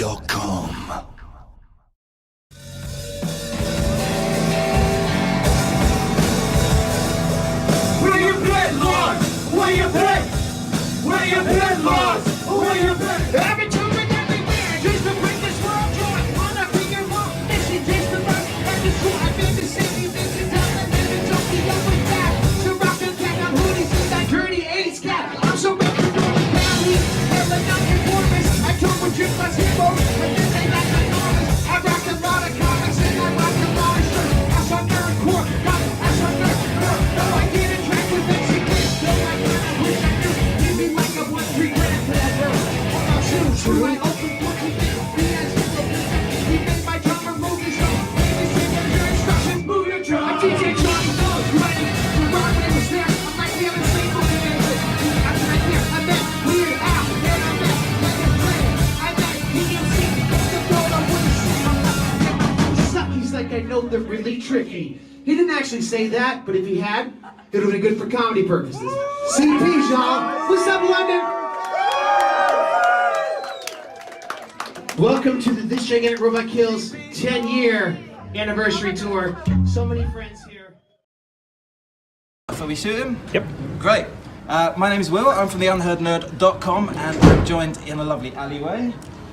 UnheardRadio.com. Where you been, Lars? Where you been? Where you been, Lars? Where you been? Every tune and everywhere, just to bring this world joy. Wanna be your own mission, just to run and destroy. I've been to city, visit down and then to Tokyo with that. To rock and cat, I'm hoodies in that dirty 80s cat. I'm so ready to go to Cali, Carolina, and Corpus. I told with just my heroes, and then they like my noise. I rock a lot of comics and I rock a lot of shirts. I saw nerd core, got it, I saw nerd core. No, I get it, track with Betsy Chris. No, I wish I knew. Give me like a 1-3 grand for that girl. What about you? True, I open book with me. He made my drummer move his own. Baby, say what your instructions, move your drum. I DJ Johnny knows, ready. The Broadway was there. I'm like feeling single again. I'm right here. I met Weird Al. Then I met Megan Flynn. I met PNC. The goal I wouldn't see. I'm not getting my own suck. He's like, I know they're really tricky. He didn't actually say that, but if he had, it would have been good for comedy purposes. CP, y'all. What's up, London? Welcome to the This Gigantic Robot Kills 10-year anniversary tour. So many friends here. Shall we shoot him? Yep. Great. My name is Will. I'm from the UnheardNerd.com and I'm joined in a lovely alleyway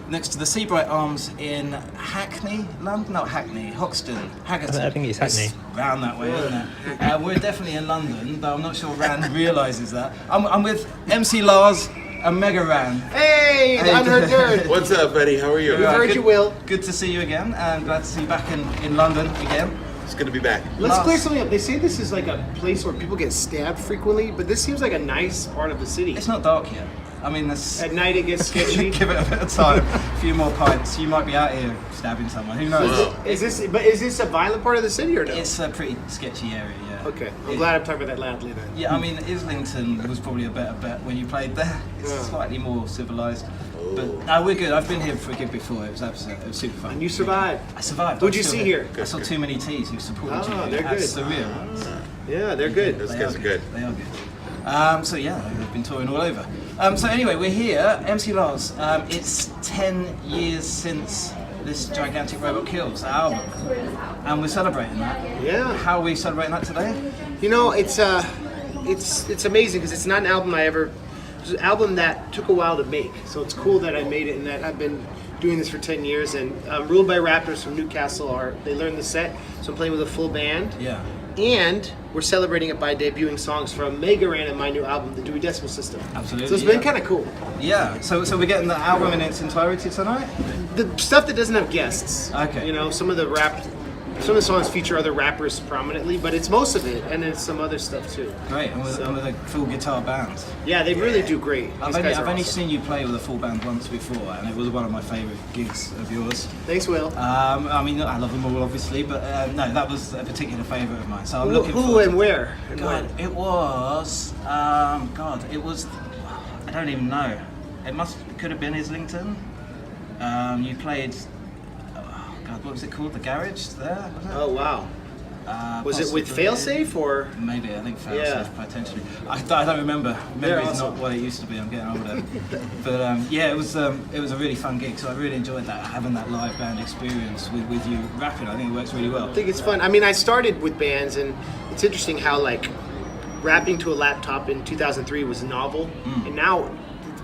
next to the Seabright Arms in Hackney, London? Not Hackney, Hoxton, Haggerton. I think it's Hackney. Round that way, isn't it? We're definitely in London, though I'm not sure Ran realises that. I'm with MC Lars and Mega Ran. Hey, the Unheard Nerd. What's up, Betty? How are you? We've heard you, Will. Good to see you again, and glad to see you back in London again. It's good to be back. Let's clear something up. They say this is like a place where people get stabbed frequently, but this seems like a nice part of the city. It's not dark yet. I mean, At night it gets sketchy. give it a bit of time, a few more pints, you might be out here stabbing someone. Who knows? Wow. Is this a violent part of the city or no? It's a pretty sketchy area, yeah. Okay, I'm glad I'm talking about that loudly then. Yeah, I mean, Islington was probably a better bet when you played there. It's slightly more civilised. But no, we're good. I've been here for a gig before. It was absolutely, it was super fun. And you survived. I survived. What'd I'm you still see here? I saw too many T's who supported you. Oh, they're good. That's surreal. Yeah, they're good. Those guys are good. They are good. So yeah, they've been touring all over. So anyway, we're here, MC Lars. It's 10 years since this Gigantic Robot Kills album, and we're celebrating that. Yeah. How are we celebrating that today? You know, it's amazing because it's not an album it's an album that took a while to make. So it's cool that I made it and that I've been doing this for 10 years. And Ruled by Raptors from Newcastle they learned the set, so I'm playing with a full band. Yeah. And we're celebrating it by debuting songs from Mega Ran and my new album, the Dewey Decibel System. Absolutely. So it's been kind of cool. Yeah. So we're getting the album in its entirety tonight. The stuff that doesn't have guests. Okay. You know, some of the songs feature other rappers prominently, but it's most of it, and then some other stuff too. Great, and with a full guitar band. Yeah, they really do great. I've only seen you play with a full band once before, and it was one of my favourite gigs of yours. Thanks, Will. I mean, I love them all, obviously, but no, that was a particular favourite of mine. So I'm looking Who forward and to where? And God, when? it was. It was. I don't even know. It could have been Islington. You played. Oh God, what was it called? The Garage there. Was it? Oh wow. Was it with possibly. Failsafe or? Maybe, I think Failsafe, Yeah. potentially. I don't remember. Memory's awesome. not what it used to be, I'm getting older. But yeah, it was a really fun gig, so I really enjoyed that, having that live band experience with you rapping. I think it works really well. I think it's fun. I mean, I started with bands, and it's interesting how like rapping to a laptop in 2003 was novel, and now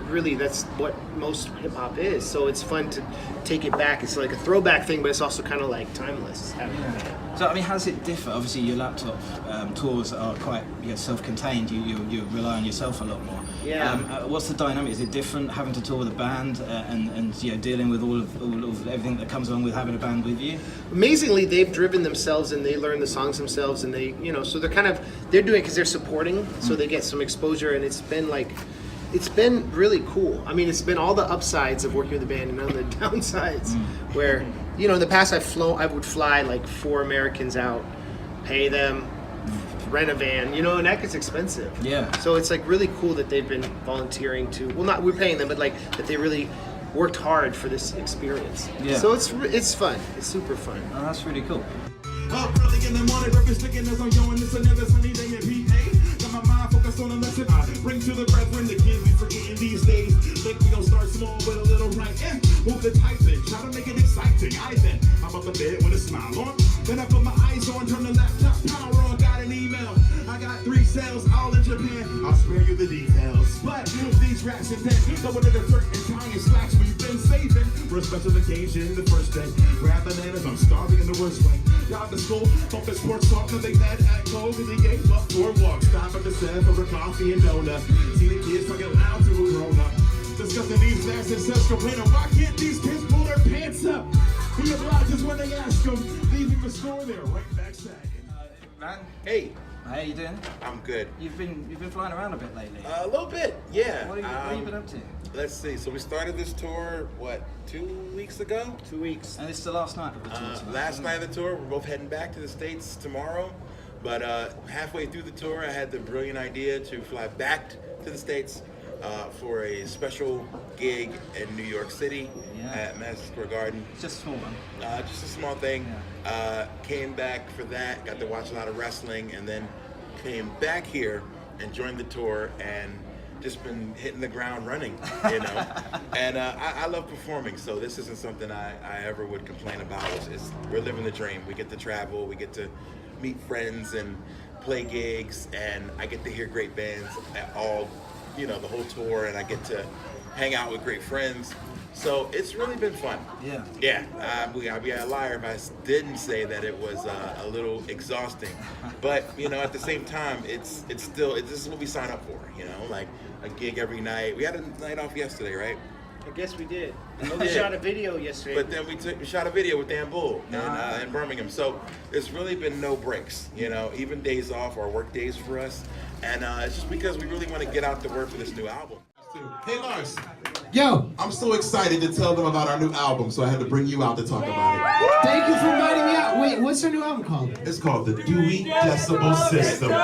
really that's what most hip hop is. So it's fun to take it back. It's like a throwback thing, but it's also kind of like timeless. So, I mean, how does it differ? Obviously, your laptop tours are quite self-contained. You rely on yourself a lot more. Yeah. What's the dynamic? Is it different having to tour with a band and dealing with all of everything that comes along with having a band with you? Amazingly, they've driven themselves and they learn the songs themselves, and they, so they're doing it because they're supporting, so they get some exposure, and it's been really cool. I mean, it's been all the upsides of working with the band and all the downsides, where, in the past I would fly like 4 Americans out, pay them, rent a van, and that gets expensive. Yeah. So it's like really cool that they've been volunteering we're paying them, but like that they really worked hard for this experience. Yeah. So it's fun. It's super fun. Oh, that's really cool. Up early in the morning, breakfast chicken as I'm going. It's another sunny day in PA. Got my mind focused on a lesson I bring to the brethren. The kids be forgetting these days. Think we gon' start small with a little right and move the type and painting. I'm up the bed with a smile on. Then I put my eyes on, turn the laptop power on, got an email. I got 3 cells all in Japan. I'll spare you the details. But these racks and pens, go into the dirt and tying slacks we've been saving for a special occasion the first day. Grab bananas, I'm starving in the worst way. Drive to school, hope the sports talk, nothing mad at Cole, cause he gave up for a walk. Stop at the 7 for a coffee and donut. See the kids talking loud to a grown up. Discussing these last and says complaining, why can't these kids pull their pants up? He obliges when they ask him, leaving the store there, right back sagging. Ran, Hey, how you doing? I'm good. You've been flying around a bit lately. A little bit, yeah. What have you been up to? Let's see. So we started this tour, what, 2 weeks ago? 2 weeks. And this is the last night of the tour. Last night of the tour. We're both heading back to the States tomorrow. But halfway through the tour, I had the brilliant idea to fly back to the States for a special gig in New York City at Madison Square Garden. Just a small one. Just a small thing. Came back for that, got to watch a lot of wrestling, and then came back here and joined the tour and just been hitting the ground running, you know. And I love performing, so this isn't something I ever would complain about. We're living the dream. We get to travel, we get to meet friends and play gigs, and I get to hear great bands at all, you know, the whole tour, and I get to hang out with great friends. So it's really been fun. Yeah. Yeah. I'd be a liar if I didn't say that it was a little exhausting. But you know, at the same time, it's still this is what we sign up for. You know, like a gig every night. We had a night off yesterday, right? I guess we did. We shot a video yesterday. But then we shot a video with Dan Bull in Birmingham. So there's really been no breaks. You know, even days off are work days for us. And it's just because we really want to get out to work for this new album. Hey Lars, Yo, I'm so excited to tell them about our new album, so I had to bring you out to talk about it. thank you for inviting me out. Wait, what's our new album called? It's called the Dewey Decibel System. We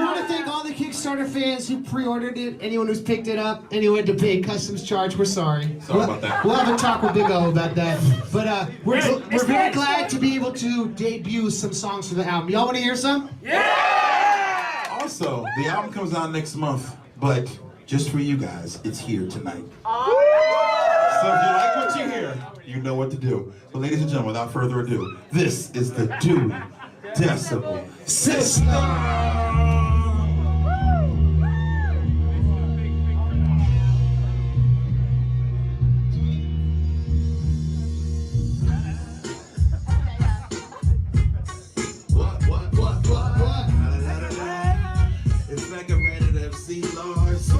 want to thank all the Kickstarter fans who pre-ordered it, anyone who's picked it up, anyone who had to pay customs charge, we're sorry. Sorry about that. We'll have a talk with Big O about that. But we're very glad to be able to debut some songs for the album. Y'all want to hear some? Also, the album comes out next month, but just for you guys, it's here tonight. So if you like what you hear, you know what to do. So ladies and gentlemen, without further ado, this is the Dewey Decibel System. It's Mega Ran and MC Lars.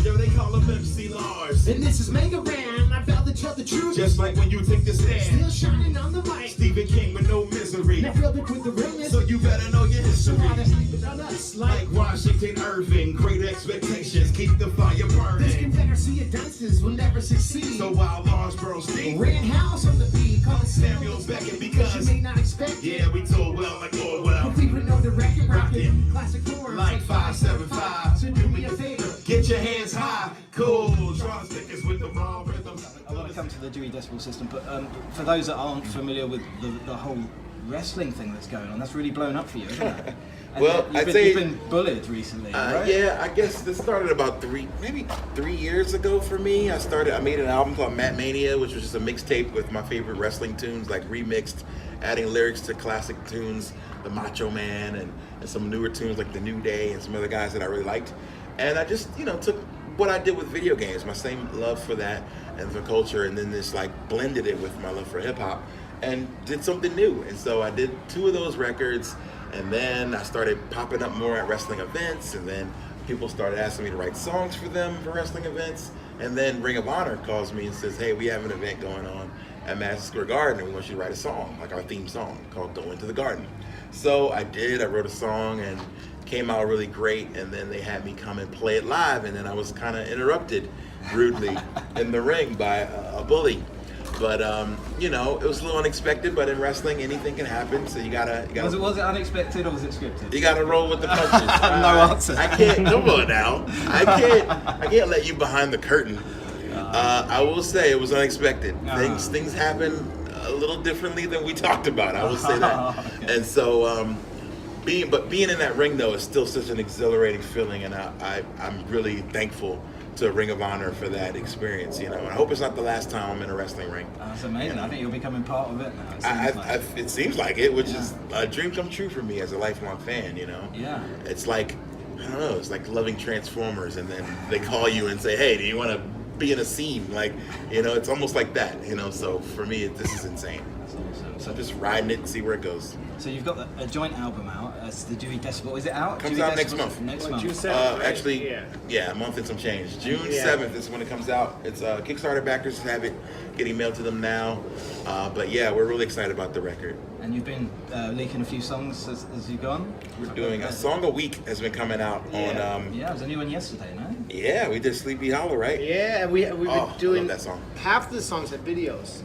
Yo, they call him MC Lars. And this is Mega Ran. I felt to tell the truth. Just like when you take the stand. Still shining on the mic. Stephen King with no misery. Now filled it with the realness. So you better know your history. So now they're sleeping on us Like Washington Irving, great expectations, keep the fire This burning. Confederacy of dunces will never succeed. So while Lars burns deep, Ran house on the beat, call it Samuel's Beckett because you may not expect it. yeah, we told well like Orwell. If we would know the record rockin', classic forms Like 575. So do me a favor. Get your hands high, cool. Draw stickers with the raw rhythm. I want to come to the Dewey Decibel System, but for those that aren't familiar with the whole wrestling thing that's going on, that's really blown up for you, isn't it? And Well, you've been bullied recently, right? Yeah, I guess this started about maybe 3 years ago for me. I made an album called Matt Mania, which was just a mixtape with my favorite wrestling tunes, like remixed, adding lyrics to classic tunes, the Macho Man, and some newer tunes like The New Day and some other guys that I really liked. And I just, took what I did with video games, my same love for that and for culture, and then just like blended it with my love for hip hop and did something new. And so I did 2 of those records, and then I started popping up more at wrestling events, and then people started asking me to write songs for them for wrestling events. And then Ring of Honor calls me and says, hey, we have an event going on at Madison Square Garden, and we want you to write a song, like our theme song, called Go Into the Garden. So I wrote a song, and came out really great, and then they had me come and play it live, and then I was kind of interrupted rudely in the ring by a bully. But it was a little unexpected, but in wrestling anything can happen, so you gotta Was it unexpected or was it scripted? you gotta roll with the punches. No answer. I can't, come on now. I can't let you behind the curtain. I will say it was unexpected. Things happen a little differently than we talked about, I will say that. Okay. And so being in that ring though is still such an exhilarating feeling, and I'm really thankful to Ring of Honor for that experience, you know. And I hope it's not the last time I'm in a wrestling ring. That's amazing. I think you're becoming part of it now. It seems like it, which is a dream come true for me as a lifelong fan, you know. Yeah. It's like, I don't know, it's like loving Transformers, and then they call you and say, hey, do you want to be in a scene? Like, you know, it's almost like that, you know. So for me, this is insane. That's awesome. So just riding it and see where it goes. So you've got a joint album out. It's the Dewey Decibel. Is it out? Comes Dewey out Decibel? next month. Next month. June 7th, right? Actually, Yeah. a month and some change. June Yeah. 7th is when it comes out. It's Kickstarter backers have it getting mailed to them now. But yeah, we're really excited about the record. And you've been leaking a few songs as you've gone? We're doing a song a week has been coming out on. Yeah, there was a new one yesterday, no? Yeah, we did Sleepy Hollow, right? Yeah, we've been I doing love that song. half the songs have videos,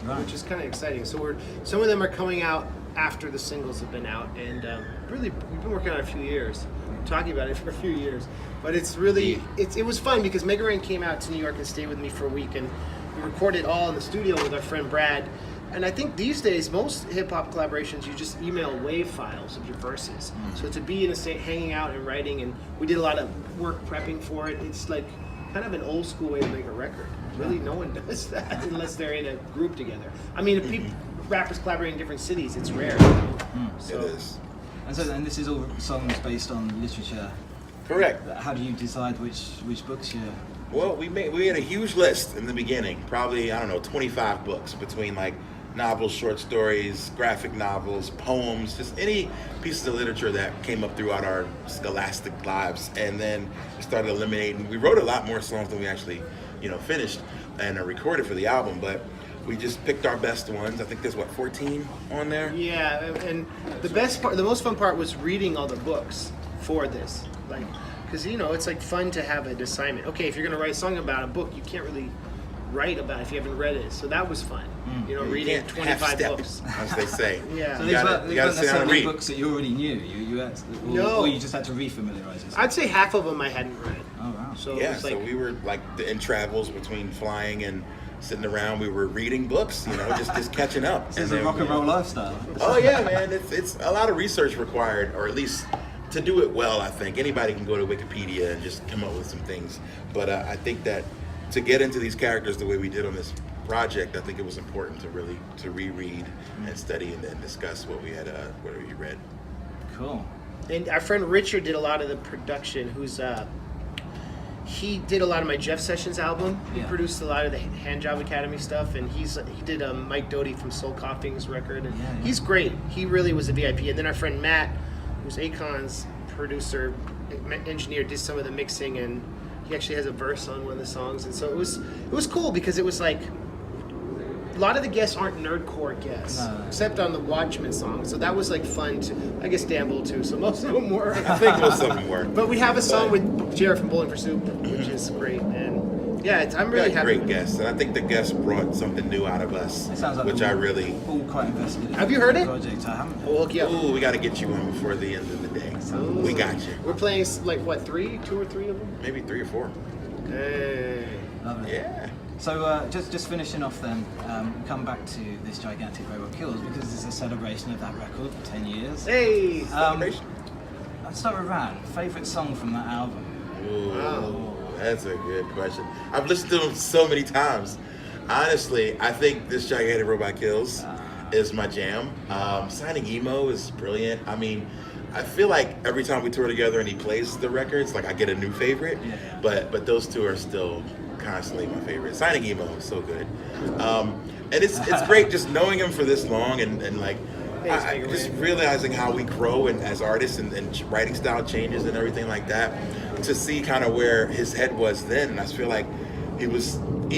Right. which is kind of exciting. So some of them are coming out after the singles have been out, and really we've been working on it a few years, talking about it for a few years. But it's really it was fun because Mega Ran came out to New York and stayed with me for a week, and we recorded all in the studio with our friend Brad. And I think these days, most hip-hop collaborations, you just email WAV files of your verses. So to be in a state, hanging out and writing, and we did a lot of work prepping for it. It's like kind of an old school way to make a record. Really, no one does that unless they're in a group together. I mean, if rappers collaborate in different cities, it's rare. So, It is. And this is all songs based on literature. Correct. How do you decide which books you... Well, we had a huge list in the beginning. Probably, I don't know, 25 books between like novels, short stories, graphic novels, poems, just any pieces of literature that came up throughout our scholastic lives. And then we started eliminating. We wrote a lot more songs than we actually, you know, finished and recorded for the album, but we just picked our best ones. I think there's 14 on there. yeah, and the best part, the most fun part was reading all the books for this. Like, because, you know, it's like fun to have an assignment. Okay, if you're going to write a song about a book, you can't really write about it if you haven't read it. So that was fun. You know, You reading can't 25 half-step, books. as they say. Yeah. So You these gotta weren't sit down and necessarily read. books that you already knew. You had, No. or you just had to refamiliarize yourself. I'd say half of them I hadn't read. Oh wow. So it Yeah, was like, so we were like in travels between flying and sitting around. We were reading books, you know, just catching up. This is And a then rock and roll lifestyle. Oh yeah, man, it's a lot of research required, or at least to do it well. I think anybody can go to Wikipedia and just come up with some things, but I think that to get into these characters the way we did on this project, I think it was important to really reread and study and then discuss what we had what we read. Cool. and our friend Richard did a lot of the production. He did a lot of my Jeff Sessions album. He Yeah. produced a lot of the Hand Job Academy stuff, and he did Mike Doty from Soul Coughing's record. And Yeah. he's great. He really was a VIP. And then our friend Matt, who's Akon's producer, engineer, did some of the mixing, and he actually has a verse on one of the songs. And so it was cool because it was like a lot of the guests aren't nerdcore guests, No. except on the Watchmen song. So that was like fun to, I guess, Damble too. So most of them were. I think most of them were. But we have a song with Jared from Bowling for Soup, which is great, and yeah, I'm really We had happy. great guests, and I think the guests brought something new out of us, It sounds like which we're I really. all quite invested in. Have you heard the it? Project. I haven't. We'll hook you up. Ooh, we got to get you in before the end of the day. We got you. We're playing like what, 2 or 3 of them? Maybe 3 or 4. Hey. Lovely. Yeah. So just finishing off then, come back to this Gigantic Robot Kills because it's a celebration of that record, 10 years. Hey. Celebration. Let's start with Ran. Favourite song from that album? Ooh, that's a good question. I've listened to them so many times. Honestly, I think this Gigantic Robot Kills is my jam. Signing Emo is brilliant. I mean, I feel like every time we tour together and he plays the records, like I get a new favorite. Yeah. But those two are still constantly my favorite. Signing Emo is so good. And it's great just knowing him for this long and like just realizing how we grow and as artists and writing style changes and everything like that, to see kind of where his head was then. And I feel like he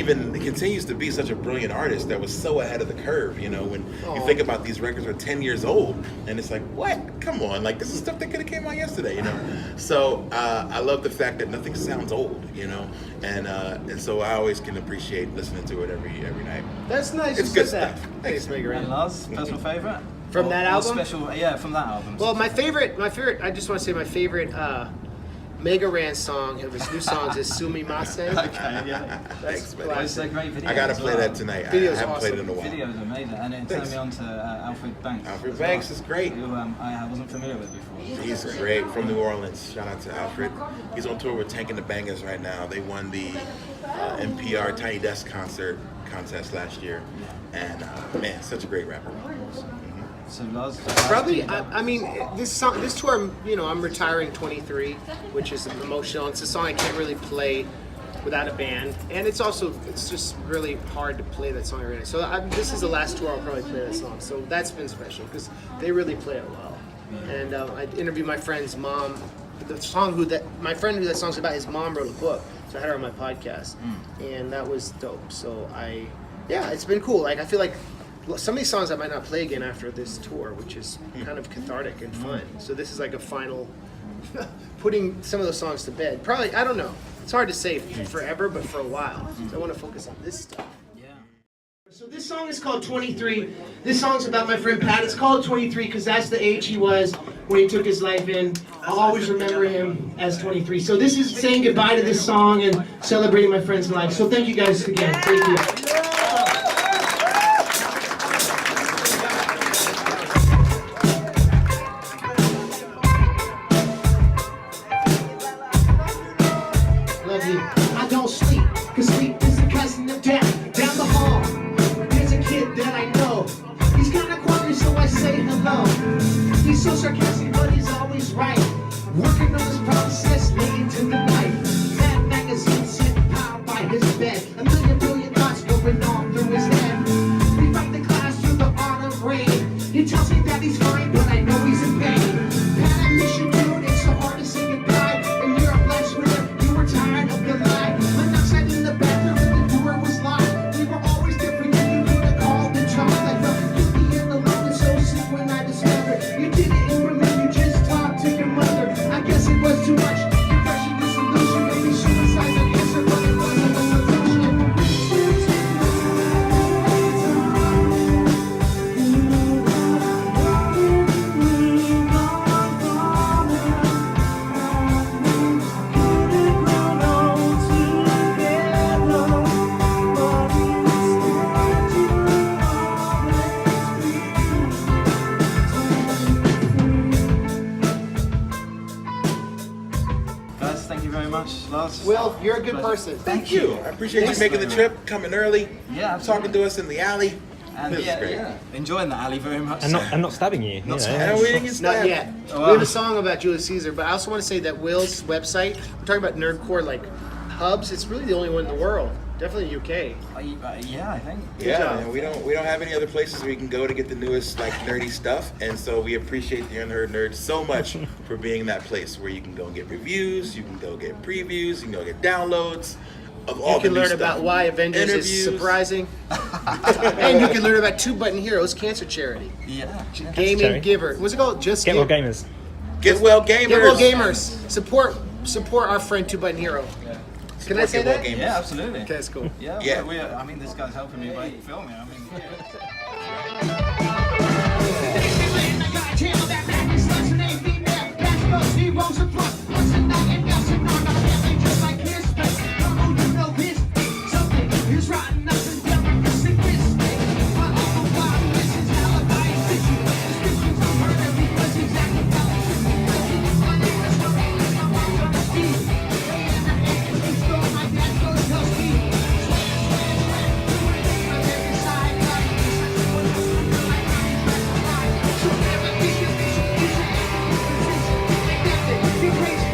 continues to be such a brilliant artist that was so ahead of the curve, you know, when you think about these records are 10 years old and it's like, what? Come on, like this is stuff that could have came out yesterday, you know? So I love the fact that nothing sounds old, you know? And so I always can appreciate listening to it every night. That's nice. It's you good said that. stuff. Thanks, Mega And Ran. Lars, personal favourite? From that album? Special, yeah, from that album. Well, my favorite. I just want to say my favorite Mega Ran song of his new songs is Sumimasen. Okay, yeah. Thanks, man. Well, it's a great video. I gotta as play well. that tonight. I Video's haven't played it awesome. in a while. Video's amazing, and it turned me on to Alfred Banks. Alfred as well, Banks is great. Who I wasn't familiar with before. He's great, from New Orleans. Shout out to Alfred. He's on tour with Tank and the Bangers right now. They won the NPR Tiny Desk contest last year, and man, such a great rapper. So Lars, Probably, I mean, this song, this tour, you know, I'm retiring 23, which is emotional. It's a song I can't really play without a band, and it's just really hard to play that song right now. So this is the last tour I'll probably play that song. So that's been special because they really play it well. And I interviewed my friend's mom. My friend who that song's about, his mom wrote a book, so I had her on my podcast, and that was dope. So it's been cool. Like I feel like some of these songs I might not play again after this tour, which is kind of cathartic and fun. So this is like a final putting some of those songs to bed. Probably, I don't know. It's hard to say forever, but for a while. So I want to focus on this stuff. So this song is called 23. This song's about my friend Pat. It's called 23 because that's the age he was when he took his life in. I'll always remember him as 23. So this is saying goodbye to this song and celebrating my friend's life. So thank you guys again. Thank you. Love you. I don't sleep, cause sleep is a cousin of death. Down the hall, there's a kid that I know. He's kinda quirky, so I say hello. He's so sarcastic, but he's always right. Working on his process late into the night. Mad magazine sitting piled by his bed. A million thoughts going on through his head. We fight the class through the autumn rain. He tells me that he's fine, but I know he's in pain. Pat, I miss you, dude. It's so hard to say goodbye. And you're a black sweater. You were tired of the lie. When I sat in the bathroom and the door was locked, we were always different. You could have called and talked. I felt you being alone and so sick when I discovered you didn't even remember. You just talked to your mother. I guess it was too much. Depression, disillusion, maybe suicide, the answer, but it wasn't a solution. guys, thank you very much, Lars. Will, you're a good Pleasure. person. Thank you. I appreciate Thanks you making the very trip, coming early, Yeah, absolutely. talking to us in the alley. And This is great. enjoying the alley very much. And not stabbing you. Not you stabbing. know. And we didn't get Not stabbed. yet. Oh, We have wow. a song about Julius Caesar, but I also want to say that Will's website, we're talking about nerdcore like hubs, it's really the only one in the world. Definitely UK. Yeah, I think. Yeah, job. man, we don't have any other places where you can go to get the newest like nerdy stuff, and so we appreciate the Unheard Nerds so much for being that place where you can go and get reviews, you can go get previews, you can go get downloads of all You can the new learn stuff. about why Avengers Interviews. is surprising. And you can learn about Two Button Heroes Cancer Charity. Yeah. Gaming Charity. Giver. What's it called? Just Get Give. well gamers. Get well gamers. Get Well Gamers. Support our friend Two Button Hero. Can I say Get Well that? Gamers. Yeah, absolutely. Okay, that's cool. Yeah, Yeah. I mean, this guy's helping me by filming. I mean, Crazy.